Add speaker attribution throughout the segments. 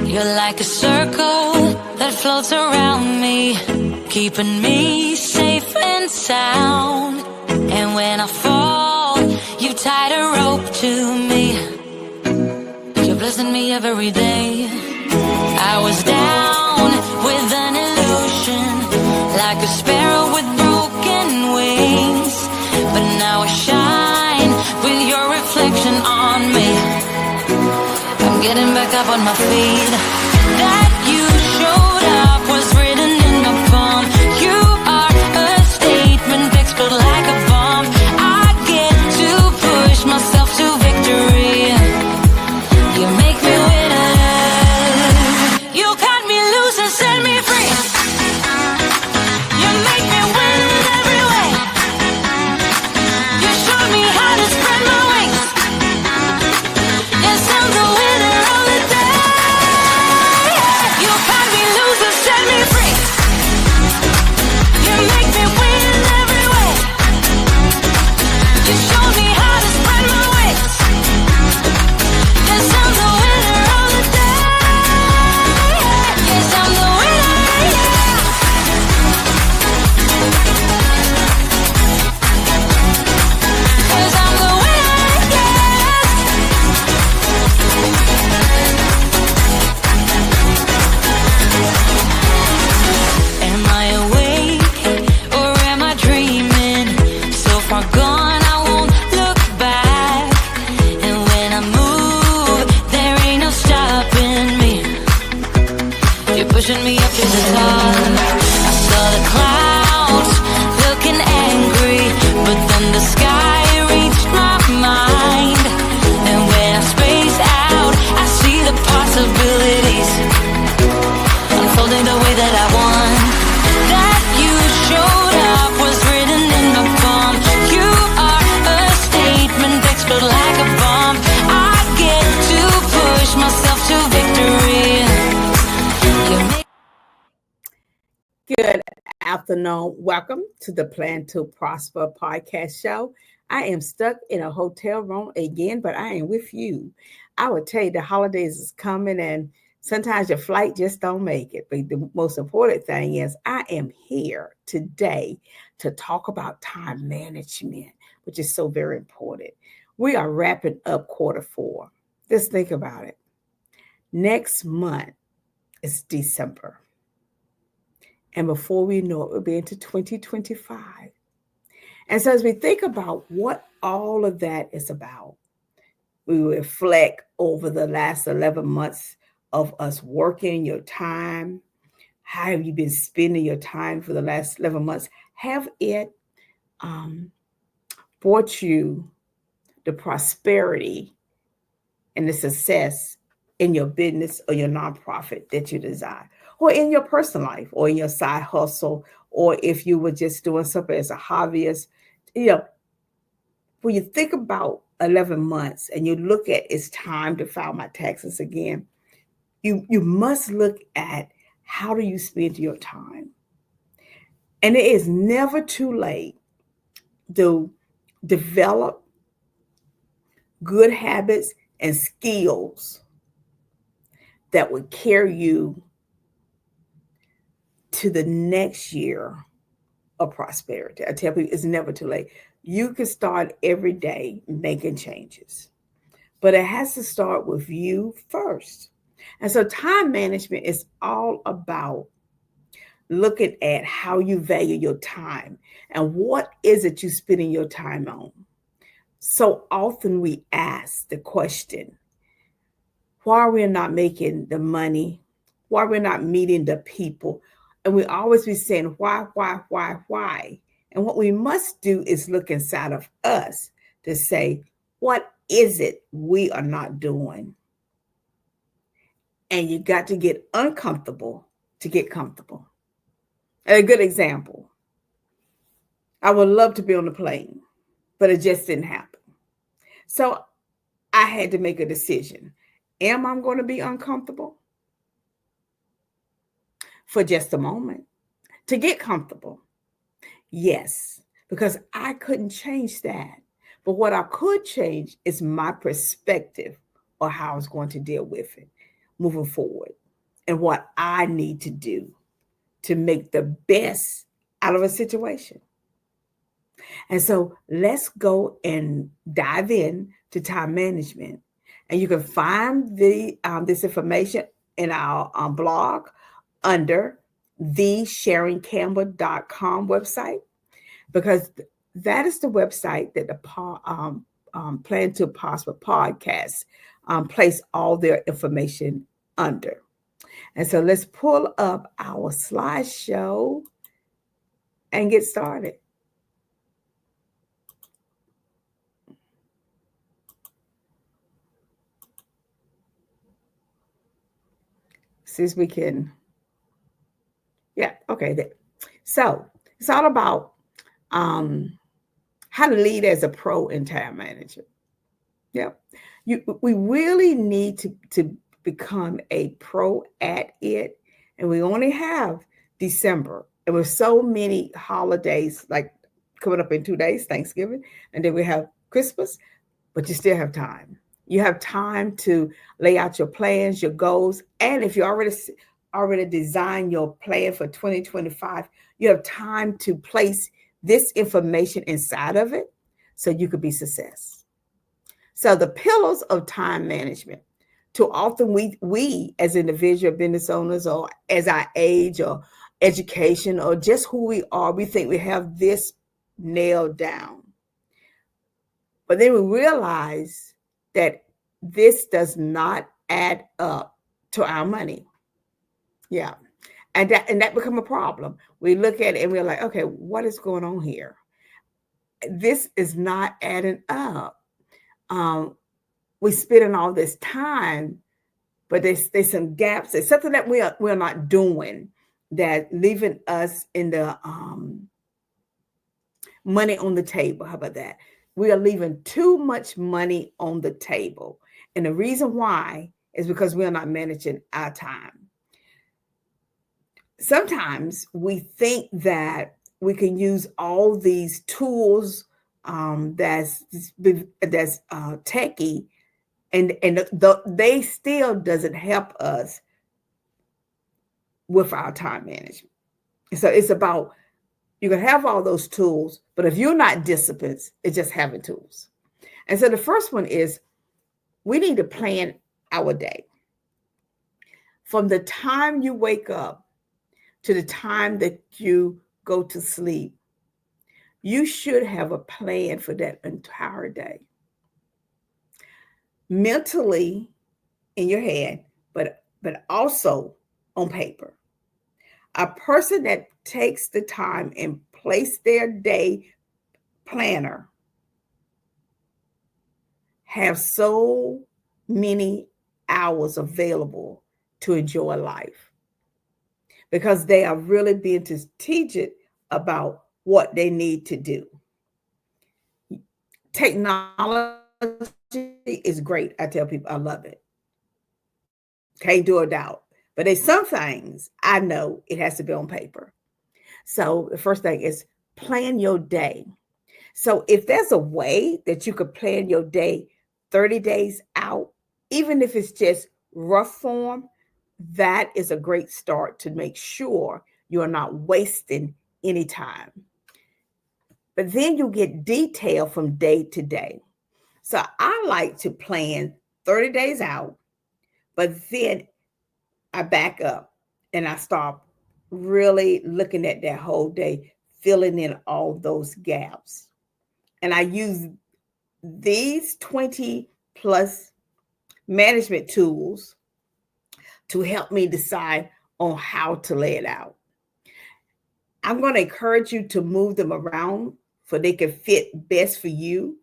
Speaker 1: You're like a circle that floats around me, keeping me safe and sound. And when I fall, you tied a rope to me. You're blessing me every day. I was down with an illusion, like a sparrow with broken wings. But now I shine with your reflection on me. I'm getting back up on my feet. That you showed up was written in my palm. You are a statement that explode like a bomb. I get to push myself to victory. You make me winner. You cut me loose and set me free. You make me win in every way. You showed me how to spread my wings. Yes, I'm the winner of the day. You cut me loose and set me free. You make me win in every way. You showed me how to spread my wings. Yes, I'm the winner of the day. Yes, I'm the winner, yeah. Yes, I'm the winner, yes. Am I awake or am I dreaming? So far gone, I won't look back. And when I move, there ain't no stopping me. You're pushing me up to the top. I saw the clouds looking angry, but then the sky reached my mind. And when I space out, I see the possibilities unfolding the way that I want. That you showed up was written in my palm. You are a statement that explode like a bomb. I get to push myself to victory. You make
Speaker 2: Good afternoon. Welcome to the Plan to Prosper podcast show. I am stuck in a hotel room again, but I am with you. I would tell you the holidays is coming and sometimes your flight just don't make it. But the most important thing is I am here today to talk about time management, which is so very important. We are wrapping up Q4. Just think about it. Next month is December. And before we know it, we'll be into 2025. And so as we think about what all of that is about, we reflect over the last 11 months of us working your time. How have you been spending your time for the last 11 months? Have it brought you the prosperity and the success in your business or your nonprofit that you desire, or in your personal life, or in your side hustle, or if you were just doing something as a hobbyist? When you think about 11 months and you look at it's time to file my taxes again, you must look at how do you spend your time. And it is never too late to develop good habits and skills that would carry you to the next year of prosperity. I tell people it's never too late. You can start every day making changes, but it has to start with you first. And so time management is all about looking at how you value your time and what is it you're spending your time on. So often we ask the question, why are we not making the money? Why are we not meeting the people? And we always be saying, why? And what we must do is look inside of us to say, what is it we are not doing? And you got to get uncomfortable to get comfortable. A good example, I would love to be on the plane, but it just didn't happen. So I had to make a decision. Am I going to be uncomfortable? For just a moment, to get comfortable. Yes, because I couldn't change that. But what I could change is my perspective or how I was going to deal with it. moving forward and what I need to do to make the best out of a situation. And so let's go and dive in to time management. And you can find this information in our blog under thesharoncampbell.com website, because that is the website that the Plan to Prosper podcast place all their information under. And so let's pull up our slideshow and get started. See if we can. Yeah, okay. So it's all about how to lead as a pro in time management. Yeah, we really need to become a pro at it, and we only have December, and with so many holidays like coming up in 2 days, Thanksgiving, and then we have Christmas, but you still have time. You have time to lay out your plans, your goals, and if you already designed your plan for 2025, you have time to place this information inside of it so you could be success. So the pillars of time management. Too often we as individual business owners, or as our age or education or just who we are, we think we have this nailed down. But then we realize that this does not add up to our money. Yeah. And that become a problem. We look at it and we're like, okay, what is going on here? This is not adding up. We spending all this time, but there's some gaps. There's something that we're not doing that leaving us in the money on the table. How about that? We are leaving too much money on the table. And the reason why is because we are not managing our time. Sometimes we think that we can use all these tools that's techie, and they still doesn't help us with our time management. So it's about, you can have all those tools, but if you're not disciplined, it's just having tools. And so the first one is we need to plan our day. From the time you wake up to the time that you go to sleep, you should have a plan for that entire day. Mentally in your head, but also on paper. A person that takes the time and place their day planner have so many hours available to enjoy life, because they are really being strategic about what they need to do. Technology is great. I tell people I love it. Can't do a doubt. But there's some things I know it has to be on paper. So the first thing is plan your day. So if there's a way that you could plan your day 30 days out, even if it's just rough form, that is a great start to make sure you are not wasting any time. But then you get detail from day to day. So I like to plan 30 days out, but then I back up and I start really looking at that whole day, filling in all those gaps. And I use these 20 plus management tools to help me decide on how to lay it out. I'm going to encourage you to move them around so they can fit best for you.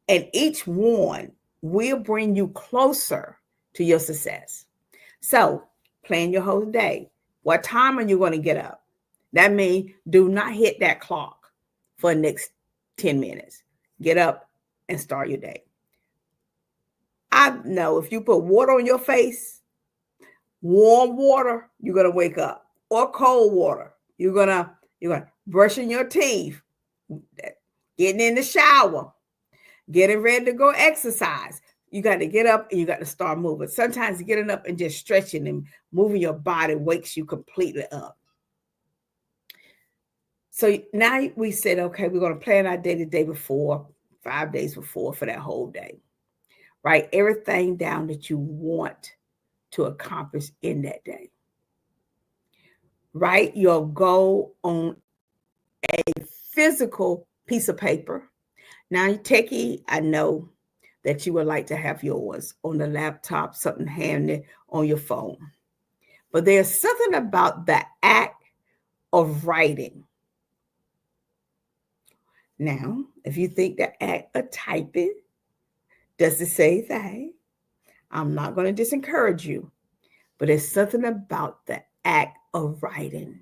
Speaker 2: And each one will bring you closer to your success. So plan your whole day. What time are you going to get up? That means do not hit that clock for the next 10 minutes. Get up and start your day. I know if you put water on your face, warm water, you're going to wake up. Or cold water, you're going to brushing your teeth, getting in the shower, getting ready to go exercise. You got to get up and you got to start moving. Sometimes getting up and just stretching and moving your body wakes you completely up. So now we said, okay, we're going to plan our day the day before, 5 days before for that whole day. Write everything down that you want to accomplish in that day. Write your goal on a physical piece of paper. Now, techie, I know that you would like to have yours on the laptop, something handy on your phone. But there's something about the act of writing. Now, if you think the act of typing does the same thing, I'm not going to disencourage you. But there's something about the act of writing.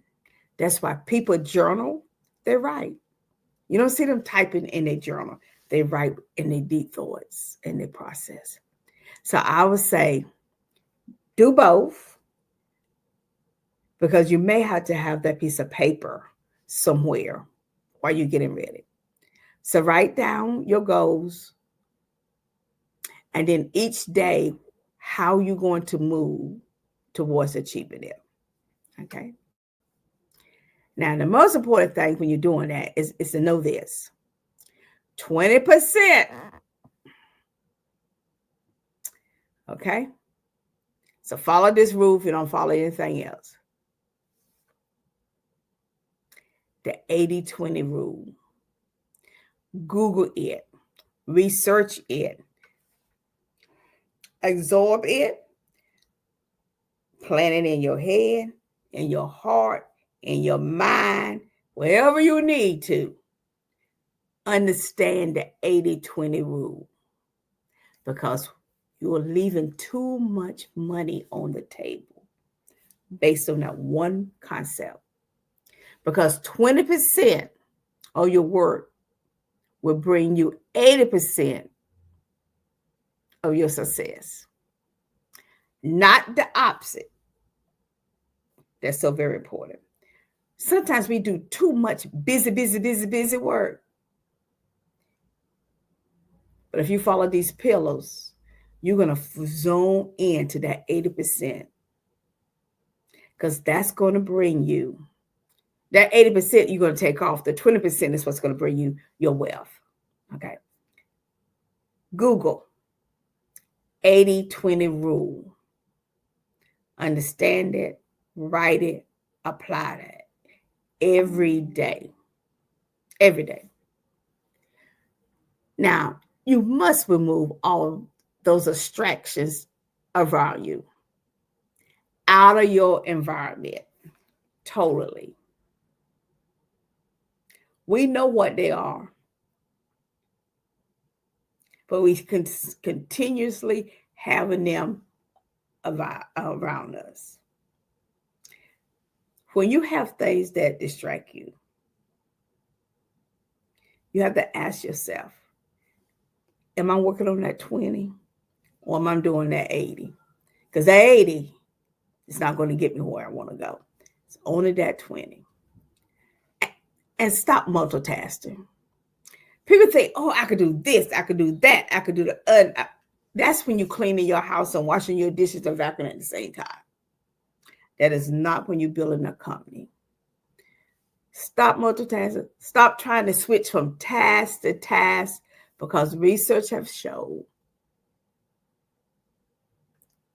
Speaker 2: That's why people journal, they write. You don't see them typing in their journal. They write in their deep thoughts and their process. So I would say do both, because you may have to have that piece of paper somewhere while you're getting ready. So write down your goals, and then each day, how you're going to move towards achieving it. Okay. Now, the most important thing when you're doing that is to know this. 20%. Okay. So follow this rule if you don't follow anything else. The 80-20 rule. Google it. Research it. Absorb it. Plan it in your head, in your heart, in your mind, wherever you need to. Understand the 80-20 rule, because you're leaving too much money on the table based on that one concept. Because 20% of your work will bring you 80% of your success, not the opposite. That's so very important. Sometimes we do too much busy work. But if you follow these pillars, you're going to zone into that 80%, because that's going to bring you that 80%. You're going to take off. The 20% is what's going to bring you your wealth. Okay. Google 80-20 rule. Understand it, write it, apply that every day. Every day. Now, you must remove all those distractions around you, out of your environment, totally. We know what they are, but we can continuously having them around us. When you have things that distract you, you have to ask yourself, am I working on that 20 or am I doing that 80? Because that 80 is not going to get me where I want to go. It's only that 20. And stop multitasking. People think, oh, I could do this, I could do that, I could do the other. That's when you're cleaning your house and washing your dishes and vacuuming at the same time. That is not when you're building a company. Stop multitasking. Stop trying to switch from task to task, because research has shown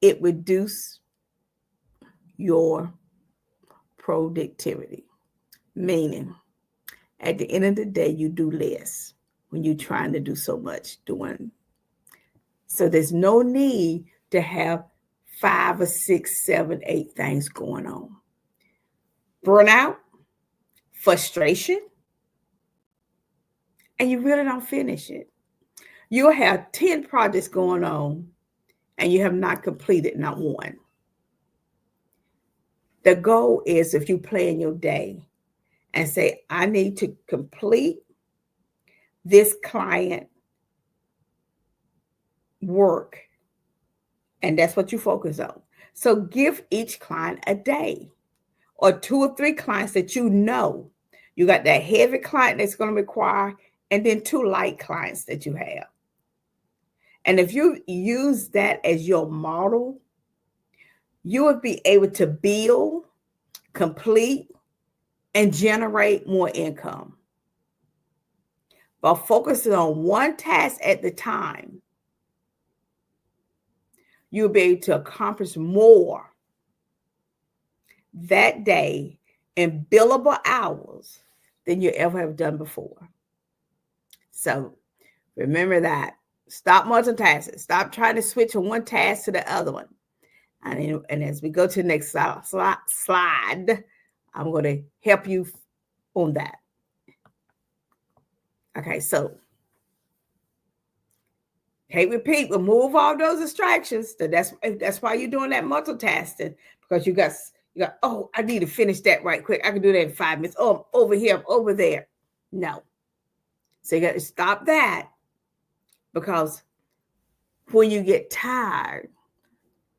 Speaker 2: it reduces your productivity. Meaning, at the end of the day, you do less when you're trying to do so much doing. So there's no need to have 5 or 6, 7, 8 things going on. Burnout, frustration, and you really don't finish it. You'll have 10 projects going on and you have not completed not one. The goal is, if you plan your day and say, I need to complete this client work, and that's what you focus on. So give each client a day, or 2 or 3 clients that you know. You got that heavy client that's going to require, and then 2 light clients that you have. And if you use that as your model, you would be able to build, complete, and generate more income. By focusing on one task at the time, you'll be able to accomplish more that day in billable hours than you ever have done before. So remember that. Stop multitasking. Stop trying to switch from one task to the other one. And as we go to the next slide, I'm going to help you on that. Okay, so repeat, remove all those distractions. That's why you're doing that multitasking, because you got, oh, I need to finish that right quick. I can do that in 5 minutes. Oh, I'm over here, I'm over there. No. So you got to stop that, because when you get tired,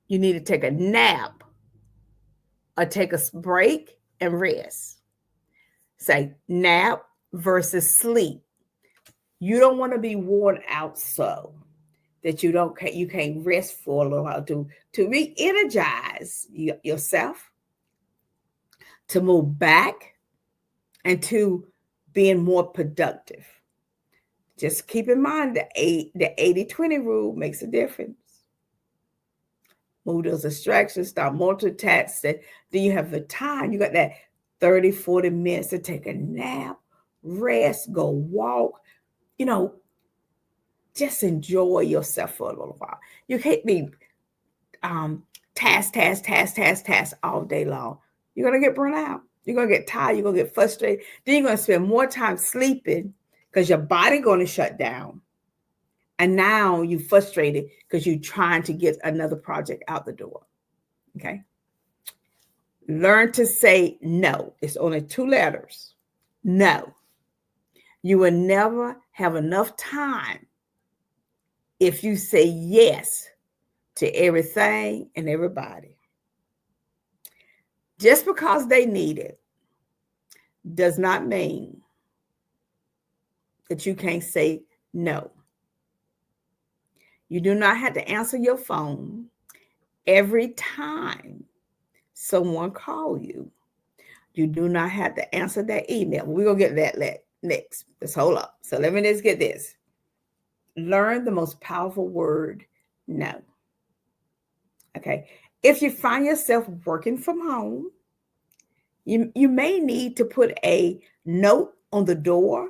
Speaker 2: you need to take a nap or take a break and rest. Say nap versus sleep. You don't want to be worn out so that you can't rest for a little while to re-energize yourself, to move back, and to being more productive. Just keep in mind the 80-20 rule makes a difference. Move those distractions, stop multitasking. Then you have the time. You got that 30-40 minutes to take a nap, rest, go walk. Just enjoy yourself for a little while. You can't be task all day long. You're going to get burnt out. You're going to get tired. You're going to get frustrated. Then you're going to spend more time sleeping because your body going to shut down. And now you're frustrated because you're trying to get another project out the door. Okay? Learn to say no. It's only 2 letters. No. You will never have enough time if you say yes to everything and everybody. Just because they need it does not mean that you can't say no. You do not have to answer your phone every time someone calls you. You do not have to answer that email. We're going to get that next. Let's hold up. So let me just get this. Learn the most powerful word, no. Okay. If you find yourself working from home, you may need to put a note on the door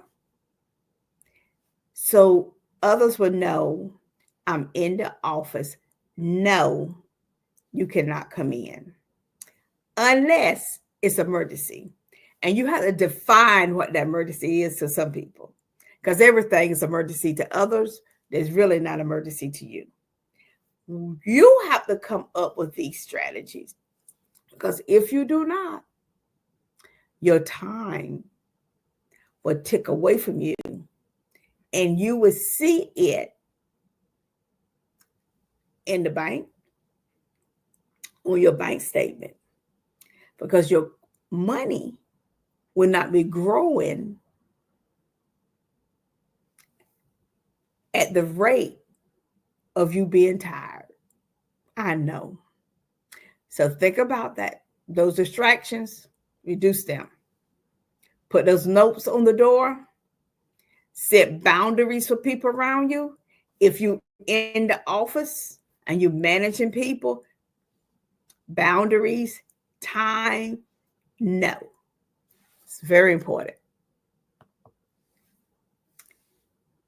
Speaker 2: so others will know I'm in the office. No, you cannot come in unless it's emergency. And you have to define what that emergency is to some people, because everything is emergency to others. There's really not emergency to you. You have to come up with these strategies, because if you do not, your time will tick away from you, and you will see it in the bank, on your bank statement, because your money will not be growing at the rate of you being tired. I know. So think about that. Those distractions, reduce them. Put those notes on the door. Set boundaries for people around you. If you're in the office and you're managing people, boundaries, time, no. It's very important.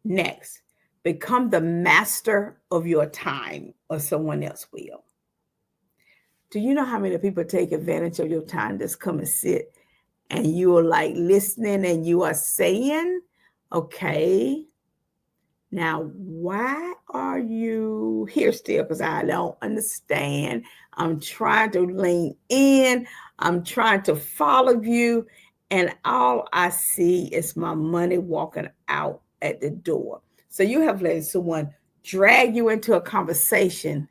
Speaker 2: Next, become the master of your time, or someone else will. Do you know how many people take advantage of your time? Just come and sit, and you are like listening, and you are saying, okay, now why are you here still? Because I don't understand. I'm trying to lean in. I'm trying to follow you. And all I see is my money walking out at the door. So you have let someone drag you into a conversation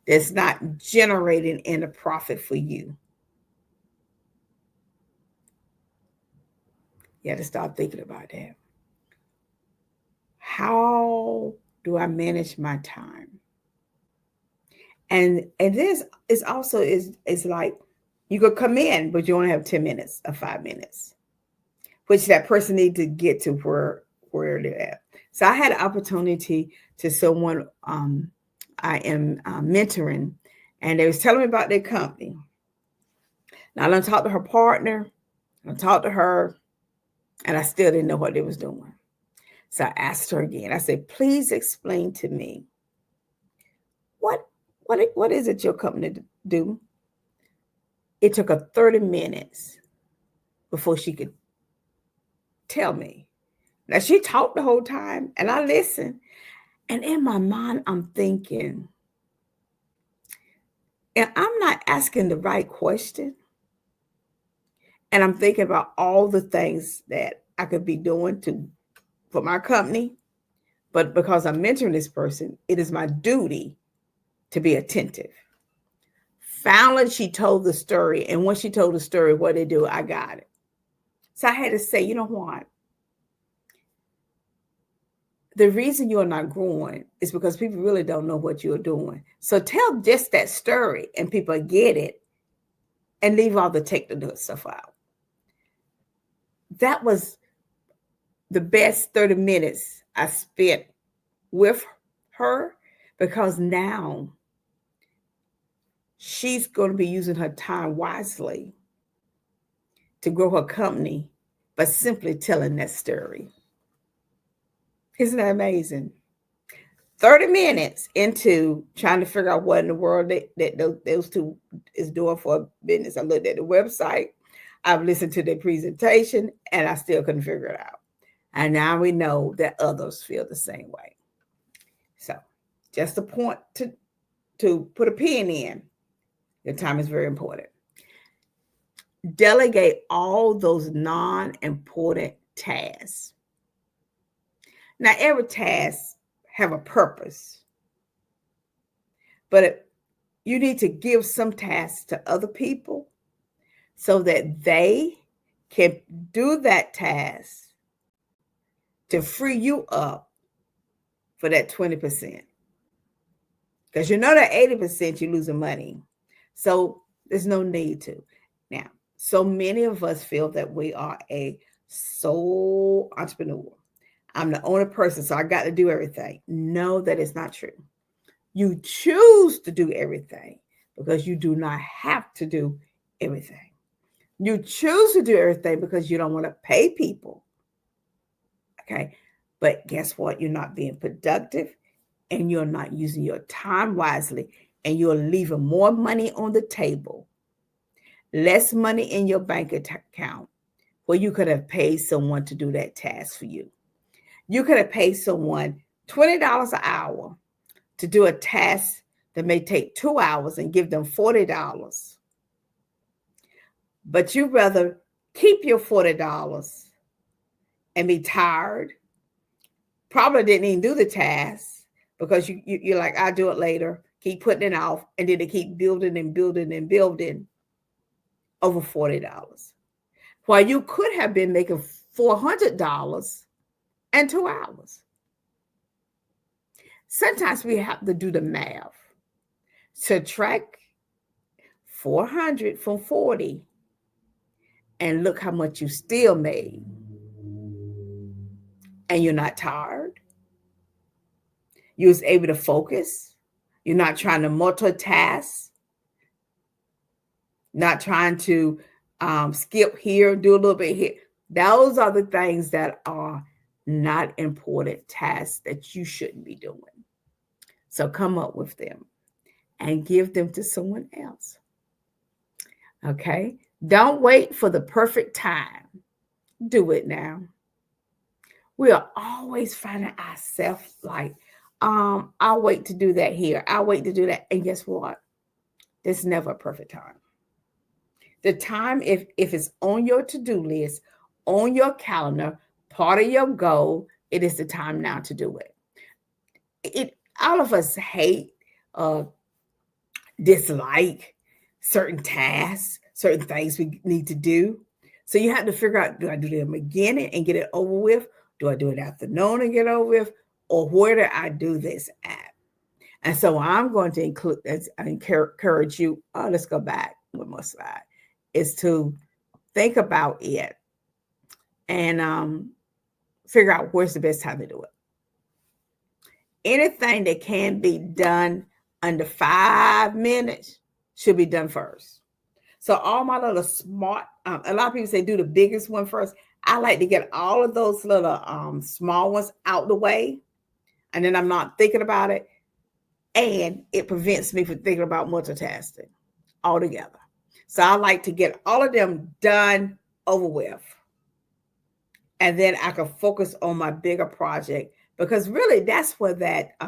Speaker 2: that's not generating any profit for you. You have to start thinking about that. How do I manage my time? And this is also is like you could come in, but you only have 10 minutes or 5 minutes, which that person needs to get to where they're at. So I had an opportunity to someone I am mentoring, and they was telling me about their company. Now I done talked to her partner, I talked to her, and I still didn't know what they was doing. So I asked her again. I said, please explain to me what is it your company do? It took her 30 minutes before she could tell me. Now she talked the whole time and I listened. And in my mind, I'm thinking, and I'm not asking the right question. And I'm thinking about all the things that I could be doing for my company. But because I'm mentoring this person, it is my duty to be attentive. Finally, she told the story. And when she told the story, what they do, I got it. So I had to say, you know what? The reason you're not growing is because people really don't know what you're doing. So tell just that story and people get it and leave all the technical stuff out. That was the best 30 minutes I spent with her, because now she's going to be using her time wisely to grow her company by simply telling that story. Isn't that amazing? 30 minutes into trying to figure out what in the world that those two is doing for a business. I looked at the website, I've listened to their presentation, and I still couldn't figure it out. And now we know that others feel the same way. So just a point to put a pin in. Your time is very important. Delegate all those non-important tasks. Now, every task have a purpose, but you need to give some tasks to other people so that they can do that task to free you up for that 20%. Because you know that 80% you're losing money. So there's no need to. Now, so many of us feel that we are a sole entrepreneur. I'm the only person, so I got to do everything. No, that is not true. You choose to do everything because you do not have to do everything. You choose to do everything because you don't want to pay people. Okay. But guess what? You're not being productive and you're not using your time wisely, and you're leaving more money on the table, less money in your bank account, where you could have paid someone to do that task for you. You could have paid someone $20 an hour to do a task that may take 2 hours and give them $40. But you'd rather keep your $40 and be tired, probably didn't even do the task because you're like, I'll do it later, keep putting it off, and then they keep building and building and building over $40. While you could have been making $400 in 2 hours. Sometimes we have to do the math. Subtract 400 from 40 and look how much you still made. And you're not tired. You was able to focus. You're not trying to multitask. Not trying to skip here, do a little bit here. Those are the things that are not important tasks that you shouldn't be doing. So come up with them and give them to someone else. Okay? Don't wait for the perfect time. Do it now. We are always finding ourselves like, I'll wait to do that here. I'll wait to do that. And guess what? There's never a perfect time. The time, if it's on your to-do list, on your calendar, part of your goal, it is the time now to do it. All of us hate, dislike certain tasks, certain things we need to do. So you have to figure out, do I do it in the beginning and get it over with? Do I do it afternoon and get over with? or where do I do this at? And so I'm going to encourage you, let's go back one more slide, is to think about it and figure out where's the best time to do it. Anything that can be done under 5 minutes should be done first. So all my little smart, a lot of people say do the biggest one first. I like to get all of those little small ones out the way, and then I'm not thinking about it. And it prevents me from thinking about multitasking altogether. So I like to get all of them done, over with. And then I can focus on my bigger project, because really that's where that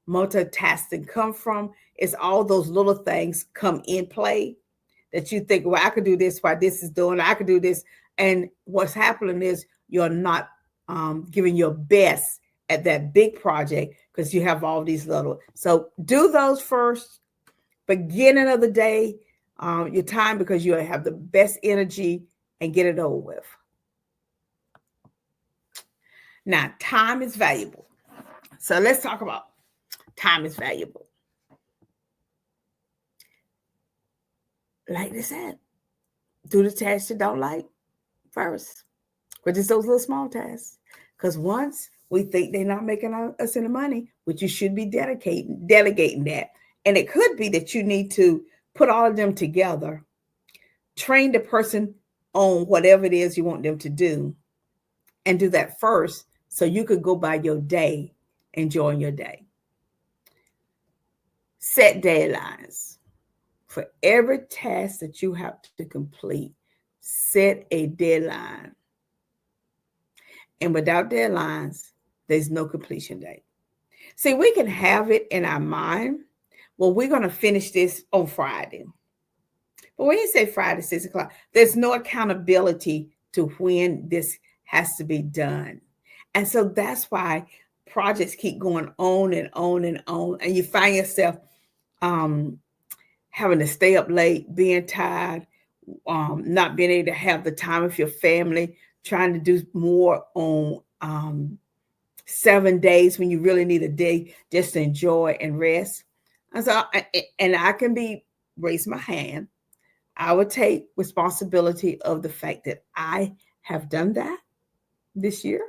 Speaker 2: multitasking come from. Is all those little things come in play that you think, well, I could do this while this is doing, I could do this. And what's happening is you're not giving your best at that big project because you have all these little. So do those first, beginning of the day, your time, because you have the best energy, and get it over with. Now, time is valuable. So let's talk about time is valuable. Like I said, do the tasks you don't like first, but it's those little small tasks. Because once we think they're not making us any money, which you should be delegating that. And it could be that you need to put all of them together, train the person on whatever it is you want them to do, and do that first so you could go by your day, enjoying your day. Set deadlines. For every task that you have to complete, set a deadline. And without deadlines, there's no completion date. See, we can have it in our mind, well, we're going to finish this on Friday. But when you say Friday, 6 o'clock, there's no accountability to when this has to be done. And so that's why projects keep going on and on and on. And you find yourself having to stay up late, being tired, not being able to have the time with your family, trying to do more on 7 days when you really need a day just to enjoy and rest. And so, and I can raise my hand. I would take responsibility of the fact that I have done that this year,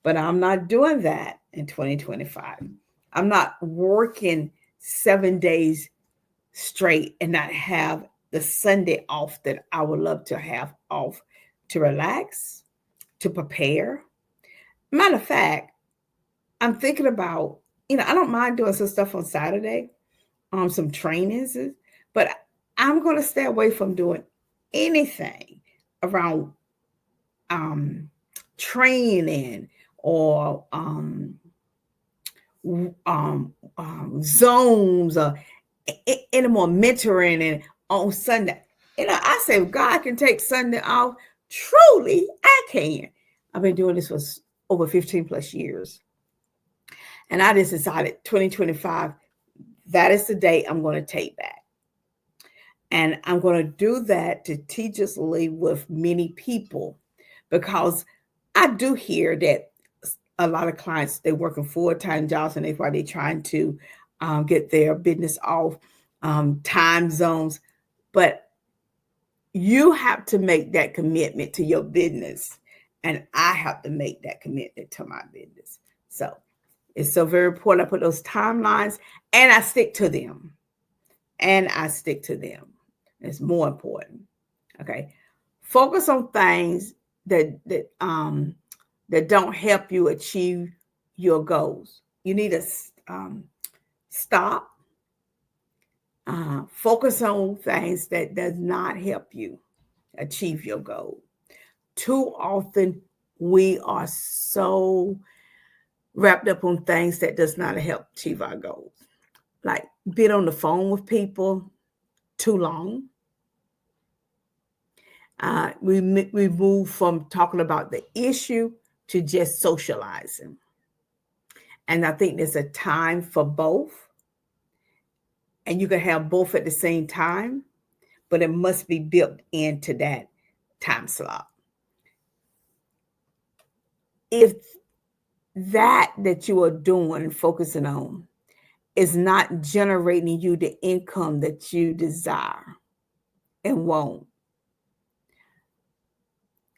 Speaker 2: but I'm not doing that in 2025. I'm not working 7 days straight and not have the Sunday off that I would love to have off to relax, to prepare. Matter of fact, I'm thinking about, I don't mind doing some stuff on Saturday, some trainings, but I'm going to stay away from doing anything around training or Zooms or any more mentoring and on Sunday. I say God can take Sunday off. Truly, I can. I've been doing this for over 15 plus years. And I just decided 2025, that is the date I'm going to take back. And I'm going to do that to teachiously with many people, because I do hear that a lot of clients, they're working full-time jobs and they're trying to get their business off time zones. But you have to make that commitment to your business. And I have to make that commitment to my business. So it's so very important. I put those timelines and I stick to them. It's more important. Okay. Focus on things that don't help you achieve your goals. You need to stop. Focus on things that does not help you achieve your goal. Too often we are so wrapped up on things that does not help achieve our goals. Like being on the phone with people too long. We move from talking about the issue to just socializing. And I think there's a time for both. And you can have both at the same time, but it must be built into that time slot. If that you are doing and focusing on is not generating you the income that you desire and want,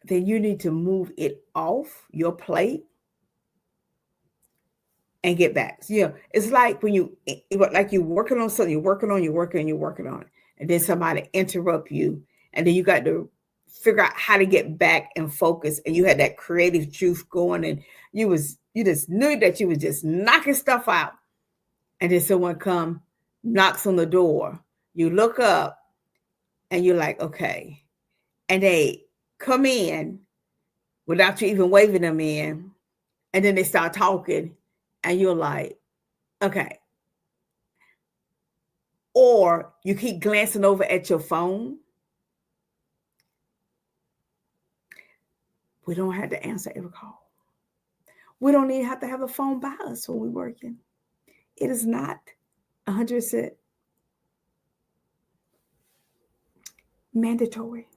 Speaker 2: then you need to move it off your plate and get back. So, it's like when you're working on something, you're working on, and then somebody interrupt you, and then you got to figure out how to get back and focus, and you had that creative juice going, and you just knew that you was just knocking stuff out, and then someone knocks on the door. You look up, and you're like, okay, and they come in without you even waving them in, and then they start talking, and you're like, okay. Or you keep glancing over at your phone. We don't have to answer every call. We don't even have to have a phone by us when we're working. It is not 100% mandatory.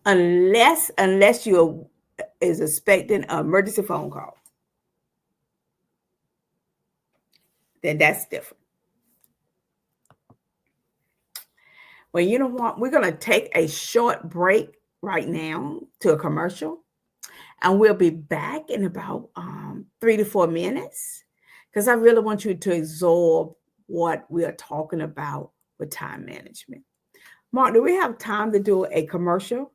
Speaker 2: Unless you is expecting an emergency phone call. Then that's different. Well, you know what? We're going to take a short break right now to a commercial, and we'll be back in about 3 to 4 minutes, because I really want you to absorb what we are talking about with time management. Mark, do we have time to do a commercial?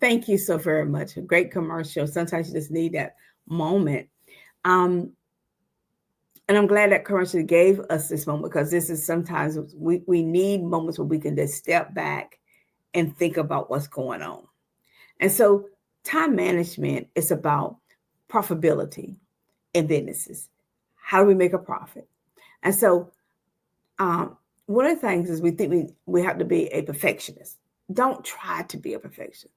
Speaker 2: Thank you so very much. A great commercial. Sometimes you just need that moment. And I'm glad that commercial gave us this moment, because this is sometimes we need moments where we can just step back and think about what's going on. And so time management is about profitability in businesses. How do we make a profit? And so one of the things is we think we have to be a perfectionist. Don't try to be a perfectionist.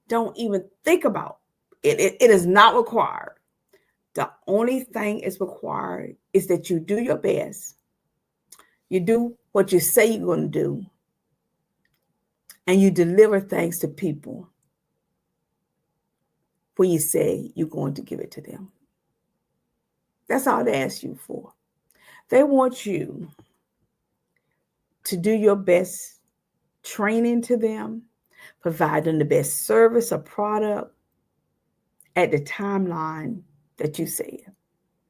Speaker 2: Don't even think about it. It is not required. The only thing is required is that you do your best. You do what you say you're going to do. And you deliver things to people when you say you're going to give it to them. That's all they ask you for. They want you to do your best training to them, provide them the best service or product at the timeline that you said.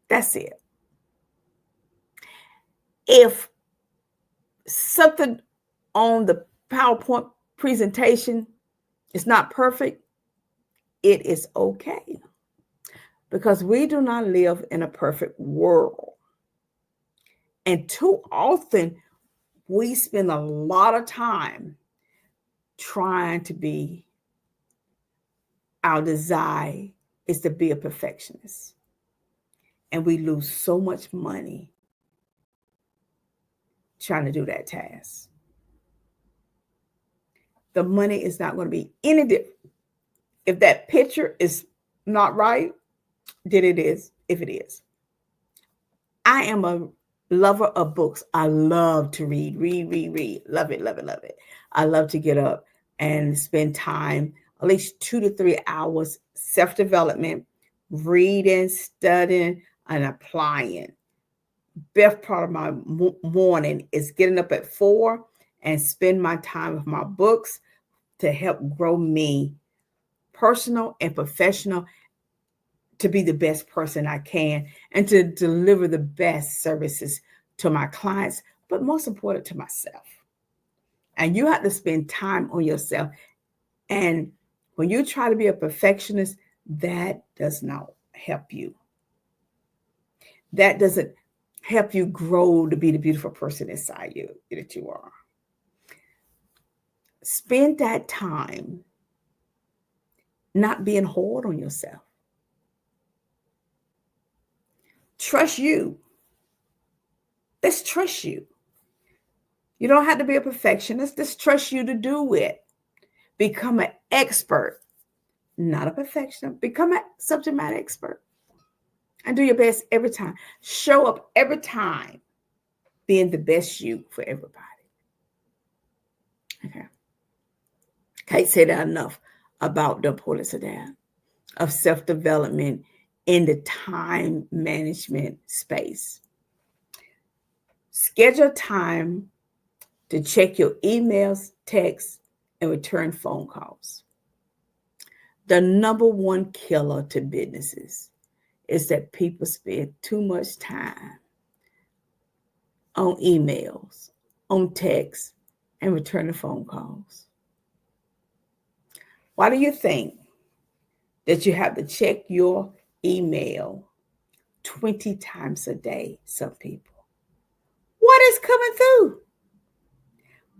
Speaker 2: That's it. If something on the PowerPoint presentation is not perfect, it is okay, because we do not live in a perfect world. And too often, we spend a lot of time trying to be, our desire is to be a perfectionist. And we lose so much money trying to do that task. The money is not going to be any different. If that picture is not right, then it is, if it is. I am a lover of books. I love to read. Love it. I love to get up and spend time, at least 2 to 3 hours, self-development, reading, studying, and applying best part of my morning is getting up at 4 and spend my time with my books to help grow me personal and professional, to be the best person I can and to deliver the best services to my clients, but most important to myself. And you have to spend time on yourself. And when you try to be a perfectionist, that does not help you. That doesn't help you grow to be the beautiful person inside you that you are. Spend that time not being hard on yourself. Trust you. Let's trust you. You don't have to be a perfectionist. Let's trust you to do it. Become an expert, not a perfectionist. Become a subject matter expert and do your best every time. Show up every time being the best you for everybody. Okay. Can't say that enough about the importance of that, of self-development in the time management space. Schedule time to check your emails, texts, and return phone calls. The number one killer to businesses is that people spend too much time on emails, on texts, and returning phone calls. Why do you think that you have to check your email 20 times a day, some people? What is coming through?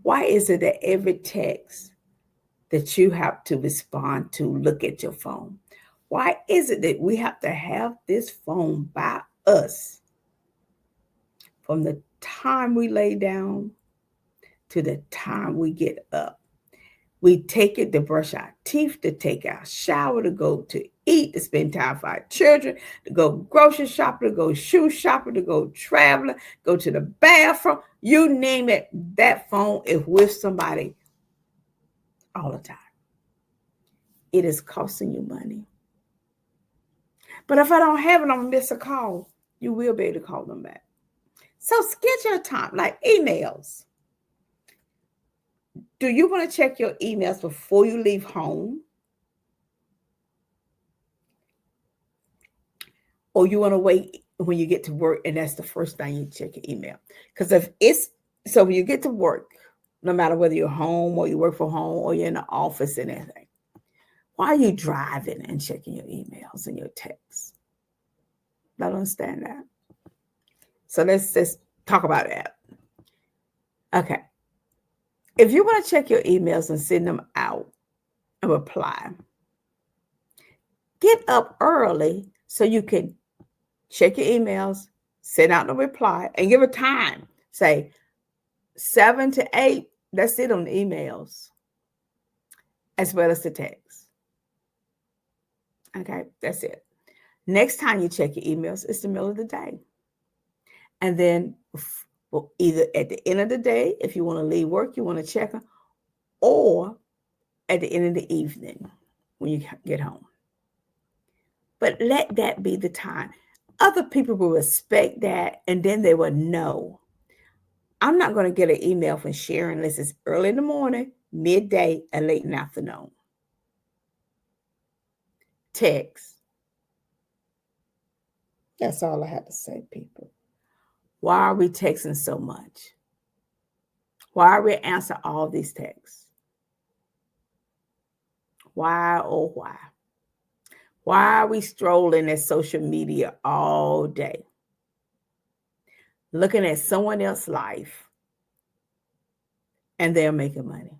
Speaker 2: Why is it that every text that you have to respond to, look at your phone? Why is it that we have to have this phone by us from the time we lay down to the time we get up? We take it to brush our teeth, to take our shower, to go to eat, to spend time with our children, to go grocery shopping, to go shoe shopping, to go traveling, go to the bathroom. You name it, that phone is with somebody all the time. It is costing you money. But if I don't have it, I'm going to miss a call. You will be able to call them back. So schedule time, like emails. Do you want to check your emails before you leave home? Or you want to wait when you get to work and that's the first thing you check your email? Because when you get to work, no matter whether you're home or you work from home or you're in the office and everything, why are you driving and checking your emails and your texts? I don't understand that. So let's just talk about that. Okay. If you want to check your emails and send them out and reply, get up early so you can check your emails, send out the reply, and give a time. Say 7 to 8, that's it on the emails, as well as the text. Okay, that's it. Next time you check your emails, it's the middle of the day. And then either at the end of the day, if you want to leave work, you want to check them, or at the end of the evening when you get home. But let that be the time. Other people will respect that, and then they will know. I'm not going to get an email from Sharon unless it's early in the morning, midday, and late in the afternoon. Text. That's all I have to say, people. Why are we texting so much? Why are we answering all these texts? Why, oh, why? Why are we strolling at social media all day? Looking at someone else's life and they're making money.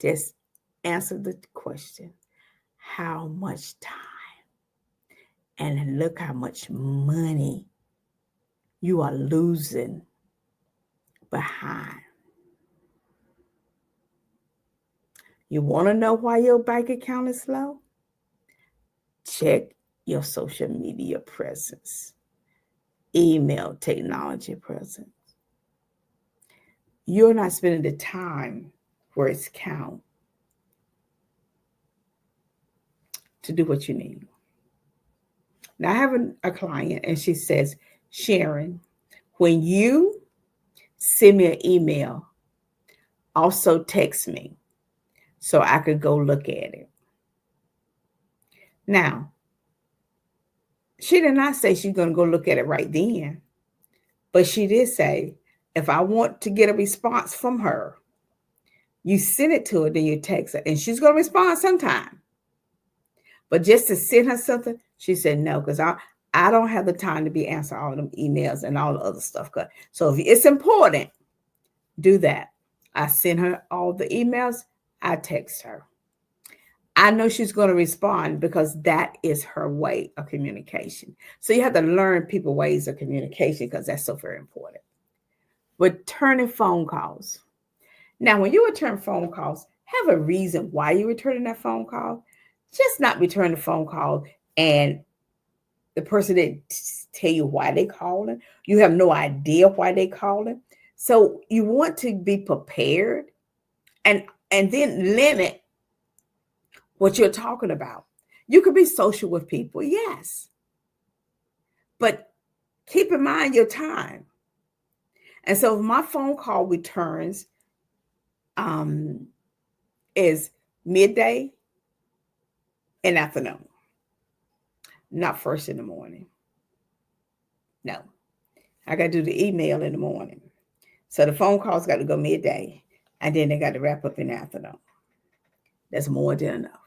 Speaker 2: Just answer the question, how much time? And look how much money you are losing behind. You want to know why your bank account is low? Check your social media presence, email technology presence. You're not spending the time where it's count to do what you need. Now, I have a client and she says Sharon, when you send me an email, also text me so I could go look at it. Now, she did not say she's going to go look at it right then, but she did say, if I want to get a response from her, you send it to her, then you text her, and she's going to respond sometime. But just to send her something, she said no, because I don't have the time to be answering all of them emails and all the other stuff. So if it's important, do that. I send her all the emails. I text her. I know she's going to respond because that is her way of communication. So you have to learn people's ways of communication because that's so very important. Returning phone calls. Now, when you return phone calls, have a reason why you're returning that phone call. Just not return the phone call and the person didn't tell you why they calling. You have no idea why they calling. So you want to be prepared and then limit what you're talking about. You could be social with people, yes. But keep in mind your time. And so if my phone call returns is midday and afternoon, not first in the morning. No, I got to do the email in the morning. So the phone calls got to go midday, and then they got to wrap up in the afternoon. That's more than enough.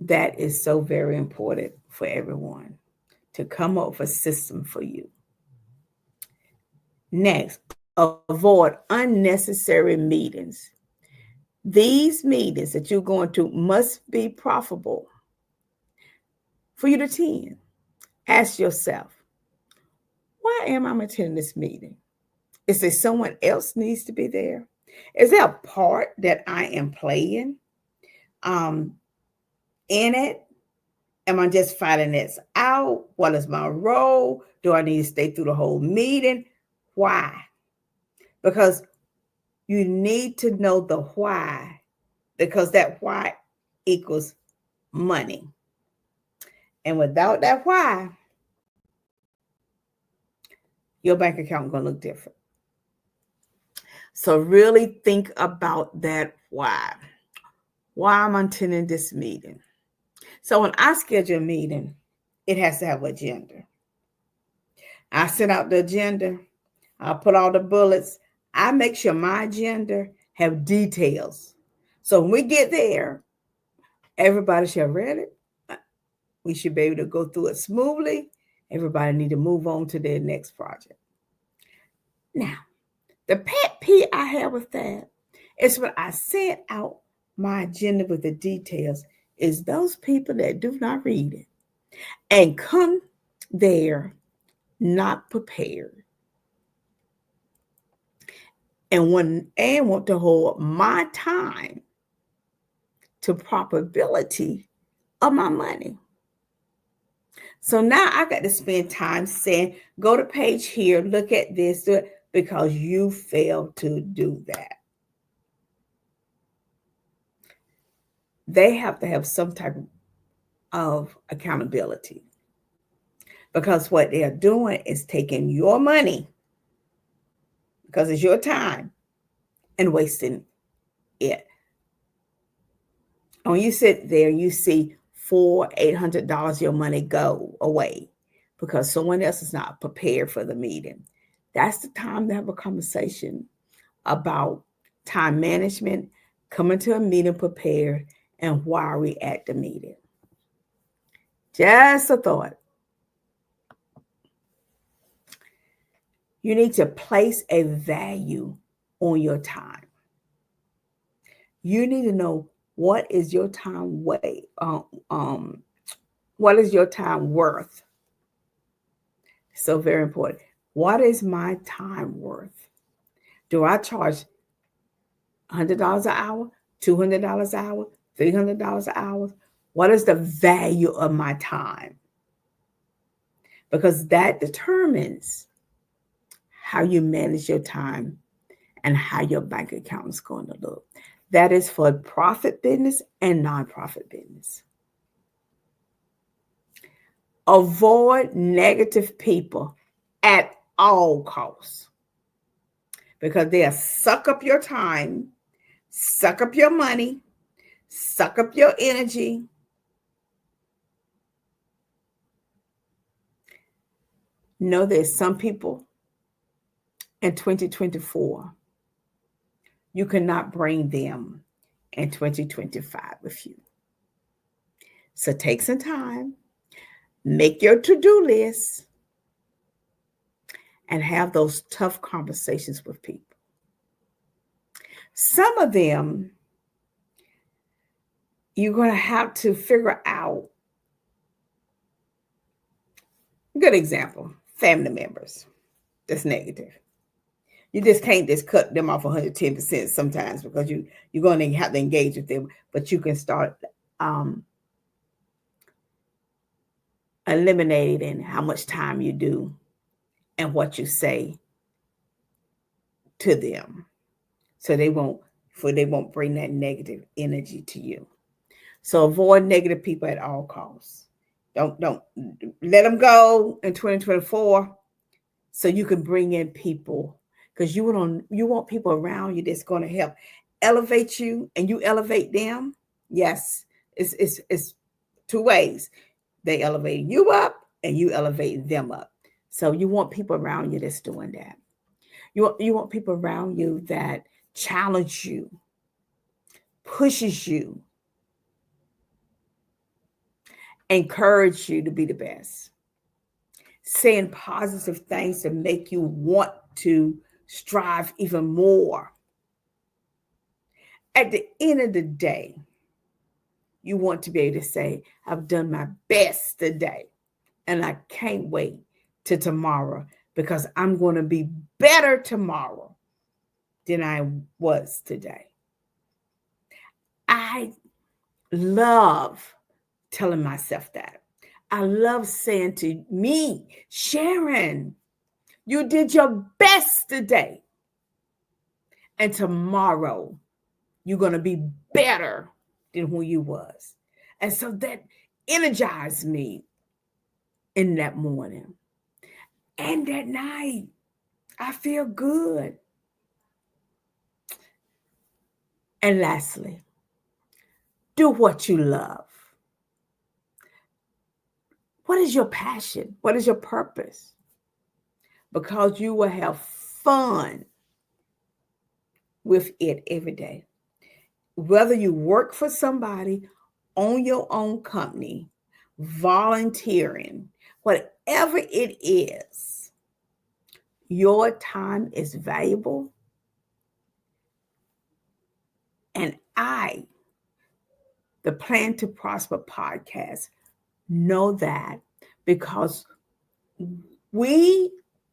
Speaker 2: That is so very important for everyone to come up with a system for you. Next, avoid unnecessary meetings. These meetings that you're going to must be profitable for you to attend. Ask yourself, why am I attending this meeting? Is there someone else needs to be there? Is there a part that I am playing in it? Am I just finding this out? What is my role? Do I need to stay through the whole meeting? Why? Because you need to know the why, because that why equals money. And without that why, your bank account is going to look different. So really think about that why. Why am I attending this meeting? So when I schedule a meeting, it has to have an agenda. I send out the agenda. I put all the bullets. I make sure my agenda have details. So when we get there, everybody should have read it. We should be able to go through it smoothly. Everybody need to move on to their next project. Now, the pet peeve I have with that is when I send out my agenda with the details is those people that do not read it and come there not prepared and want to hold my time to probability of my money. So now I got to spend time saying, go to page here, look at this, do it, because you failed to do that. They have to have some type of accountability because what they're doing is taking your money because it's your time and wasting it. When you sit there, you see $400-800 your money go away because someone else is not prepared for the meeting. That's the time to have a conversation about time management, coming to a meeting prepared, and why are we at the meeting. Just a thought. You need to place a value on your time. You need to know what is your time what is your time worth? So very important. What is my time worth? Do I charge $100 an hour, $200 an hour, $300 an hour? What is the value of my time? Because that determines how you manage your time and how your bank account is going to look. That is for profit business and nonprofit business. Avoid negative people at all costs because they'll suck up your time, suck up your money, suck up your energy. Know there's some people in 2024, you cannot bring them in 2025 with you. So take some time, make your to-do list, and have those tough conversations with people. Some of them, you're going to have to figure out. Good example, family members. That's negative. You just can't just cut them off 110% sometimes because you're going to have to engage with them, but you can start eliminating how much time you do and what you say to them, so they won't bring that negative energy to you. So avoid negative people at all costs. Don't let them go in 2024 so you can bring in people, because you want people around you that's going to help elevate you and you elevate them. Yes, it's two ways. They elevate you up and you elevate them up. So you want people around you that's doing that. You want people around you that challenge you, pushes you, encourage you to be the best, saying positive things to make you want to strive even more. At the end of the day, you want to be able to say, I've done my best today, and I can't wait till tomorrow because I'm going to be better tomorrow than I was today. I love telling myself that. I love saying to me, Sharon, you did your best today. And tomorrow, you're going to be better than who you was. And so that energized me in that morning. And that night, I feel good. And lastly, do what you love. What is your passion? What is your purpose? Because you will have fun with it every day. Whether you work for somebody, own your own company, volunteering, whatever it is, your time is valuable. And the Plan to Prosper podcast, know that because we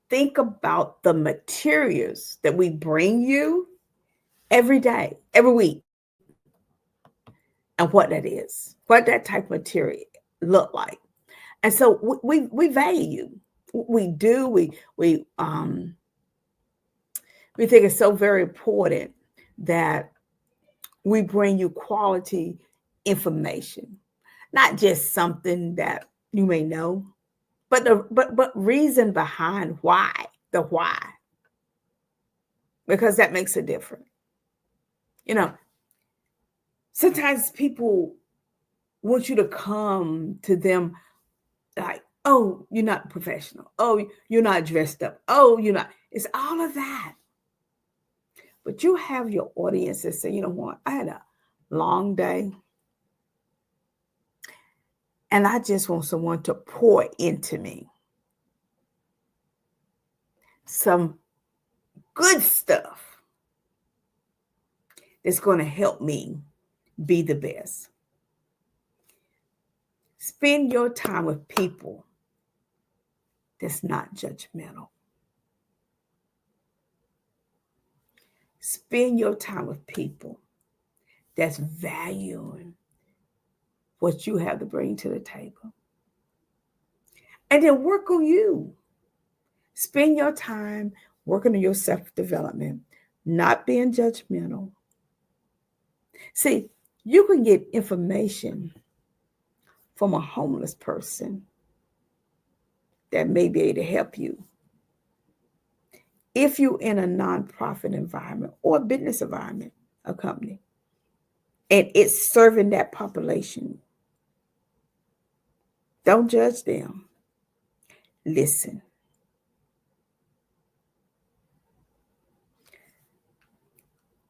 Speaker 2: think about the materials that we bring you every day, every week, and what that is, what that type of material look like. And so we value, we do, we think it's so very important that we bring you quality information, not just something that you may know, but reason behind why, the why, because that makes a difference. Sometimes people want you to come to them like, oh, you're not professional. Oh, you're not dressed up. Oh, you're not. It's all of that. But you have your audience that say, you know what? I had a long day. And I just want someone to pour into me some good stuff that's going to help me be the best. Spend your time with people that's not judgmental. Spend your time with people that's valuing what you have to bring to the table. And then work on you. Spend your time working on your self-development, not being judgmental. See, you can get information from a homeless person that may be able to help you. If you're in a nonprofit environment or a business environment, a company, and it's serving that population, don't judge them. Listen.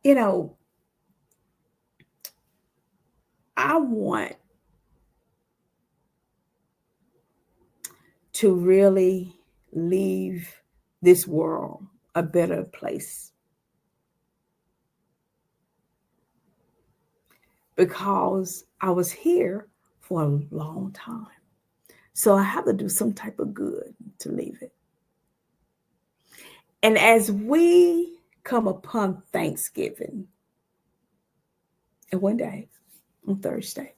Speaker 2: You know, I want to really leave this world a better place, because I was here for a long time. So I have to do some type of good to leave it. And as we come upon Thanksgiving, and one day on Thursday,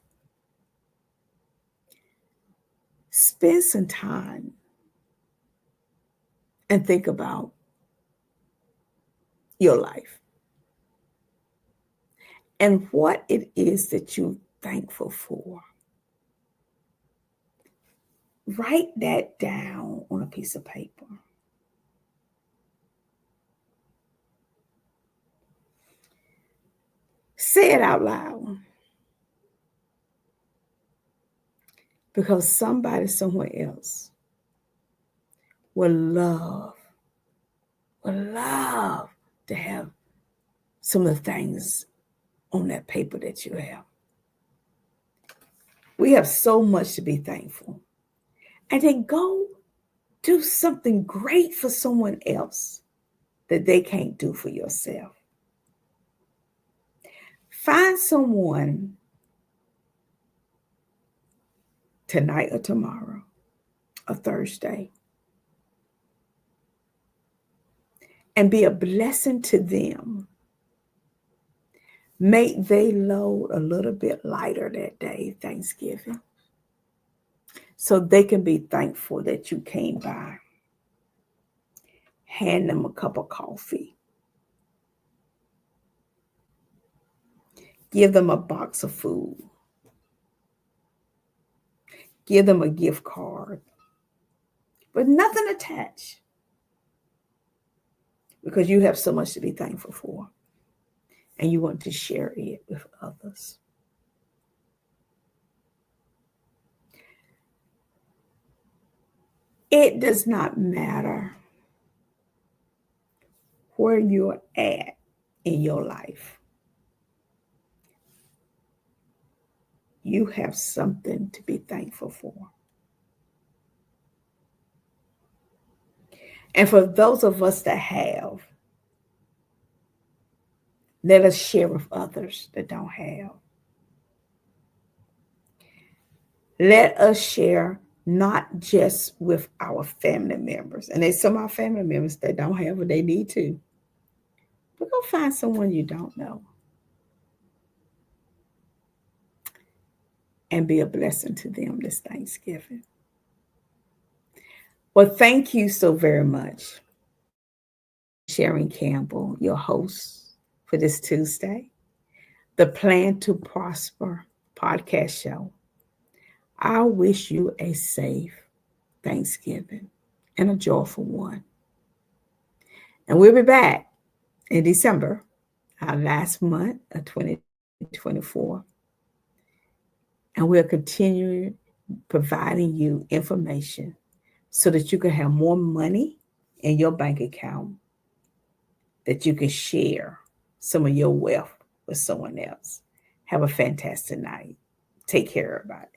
Speaker 2: spend some time and think about your life and what it is that you're thankful for. Write that down on a piece of paper. Say it out loud. Because somebody somewhere else would love to have some of the things on that paper that you have. We have so much to be thankful. And then go do something great for someone else that they can't do for yourself. Find someone tonight or tomorrow or Thursday and be a blessing to them. Make they load a little bit lighter that day, Thanksgiving, so they can be thankful that you came by. Hand them a cup of coffee. Give them a box of food. Give them a gift card, but nothing attached, because you have so much to be thankful for and you want to share it with others. It does not matter where you're at in your life. You have something to be thankful for. And for those of us that have, let us share with others that don't have. Let us share not just with our family members. And there's some of our family members that don't have what they need to. But go find someone you don't know and be a blessing to them this Thanksgiving. Well, thank you so very much, Sharon Campbell, your host for this Tuesday, the Plan to Prosper podcast show. I wish you a safe Thanksgiving and a joyful one. And we'll be back in December, our last month of 2024. And we'll continue providing you information so that you can have more money in your bank account, that you can share some of your wealth with someone else. Have a fantastic night. Take care, everybody.